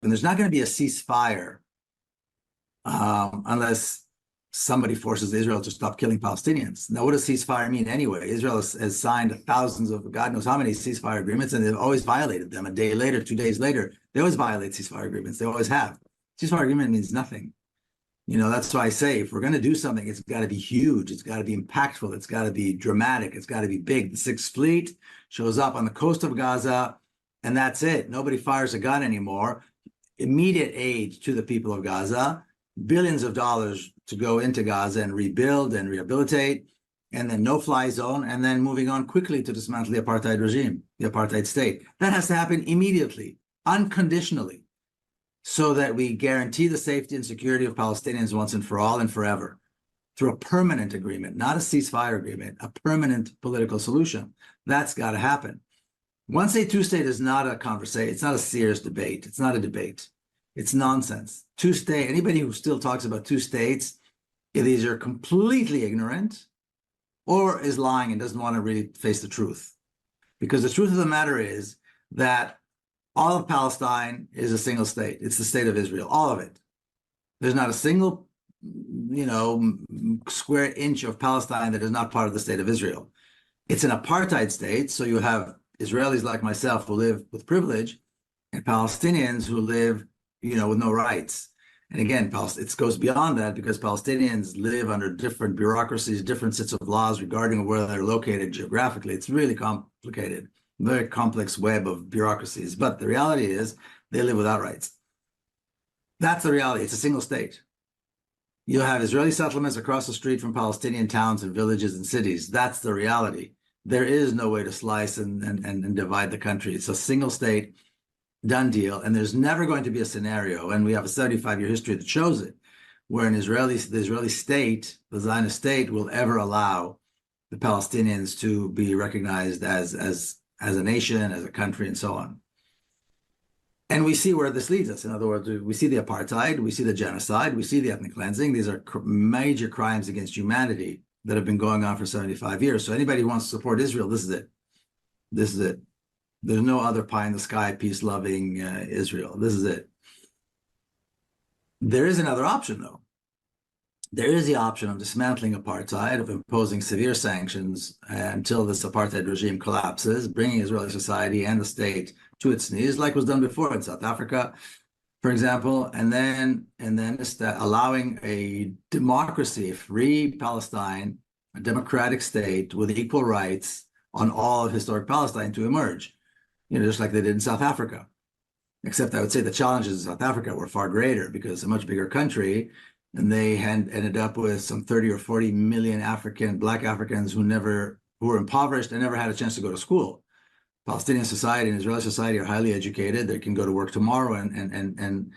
and there's not going to be a ceasefire unless somebody forces Israel to stop killing Palestinians. Now, what does ceasefire mean anyway? Israel has signed thousands of God knows how many ceasefire agreements, and they've always violated them. A day later, 2 days later, they always violate ceasefire agreements. They always have. Ceasefire agreement means nothing. That's why I say, if we're going to do something, it's got to be huge. It's got to be impactful. It's got to be dramatic. It's got to be big. The Sixth Fleet shows up on the coast of Gaza, and that's it. Nobody fires a gun anymore. Immediate aid to the people of Gaza, billions of dollars to go into Gaza and rebuild and rehabilitate, and then no-fly zone, and then moving on quickly to dismantle the apartheid regime, the apartheid state. That has to happen immediately, unconditionally, so that we guarantee the safety and security of Palestinians once and for all and forever, through a permanent agreement, not a ceasefire agreement, a permanent political solution. That's got to happen. Once a two-state is not a conversation, it's not a serious debate, it's not a debate. It's nonsense. Two-state, anybody who still talks about two states, either completely ignorant or is lying and doesn't want to really face the truth. Because the truth of the matter is that all of Palestine is a single state. It's the state of Israel, all of it. There's not a single, square inch of Palestine that is not part of the state of Israel. It's an apartheid state, so you have Israelis like myself who live with privilege and Palestinians who live with no rights. And again, it goes beyond that because Palestinians live under different bureaucracies, different sets of laws regarding where they're located geographically. It's really complicated, very complex web of bureaucracies. But the reality is they live without rights. That's the reality. It's a single state. You have Israeli settlements across the street from Palestinian towns and villages and cities. That's the reality. There is no way to slice and divide the country. It's a single state. Done deal, and there's never going to be a scenario, and we have a 75-year history that shows it, where the Israeli state, the Zionist state, will ever allow the Palestinians to be recognized as a nation, as a country, and so on. And we see where this leads us. In other words, we see the apartheid, we see the genocide, we see the ethnic cleansing. These are major crimes against humanity that have been going on for 75 years. So anybody who wants to support Israel, this is it. This is it. There's no other pie-in-the-sky, peace-loving Israel. This is it. There is another option, though. There is the option of dismantling apartheid, of imposing severe sanctions until this apartheid regime collapses, bringing Israeli society and the state to its knees, like was done before in South Africa, for example, and then allowing a democracy, a free Palestine, a democratic state with equal rights on all of historic Palestine to emerge. Just like they did in South Africa. Except I would say the challenges in South Africa were far greater because it's a much bigger country, and they ended up with some 30 or 40 million Black Africans who were impoverished and never had a chance to go to school. Palestinian society and Israeli society are highly educated. They can go to work tomorrow and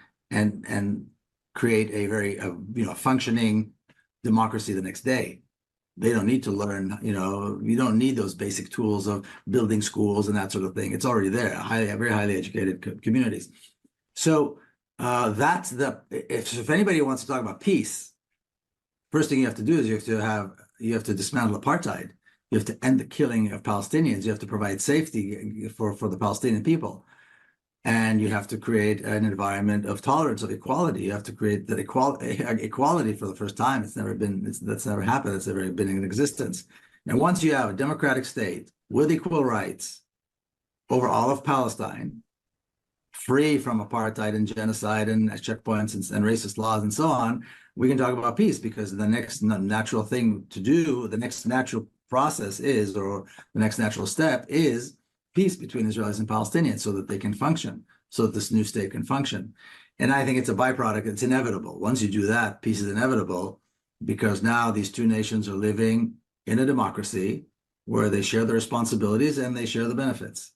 create a very functioning democracy the next day. They don't need to learn, you don't need those basic tools of building schools and that sort of thing. It's already there, very highly educated communities. So if anybody wants to talk about peace, first thing you have to do is you have to dismantle apartheid. You have to end the killing of Palestinians. You have to provide safety for the Palestinian people. And you have to create an environment of tolerance, of equality. You have to create that equality for the first time. That's never happened. It's never been in existence. And once you have a democratic state with equal rights over all of Palestine, free from apartheid and genocide and checkpoints and racist laws and so on, we can talk about peace, because the next natural thing to do, the next natural process is, or the next natural step is, peace between Israelis and Palestinians so that they can function, so that this new state can function. And I think it's a byproduct. It's inevitable. Once you do that, peace is inevitable, because now these two nations are living in a democracy where they share the responsibilities and they share the benefits.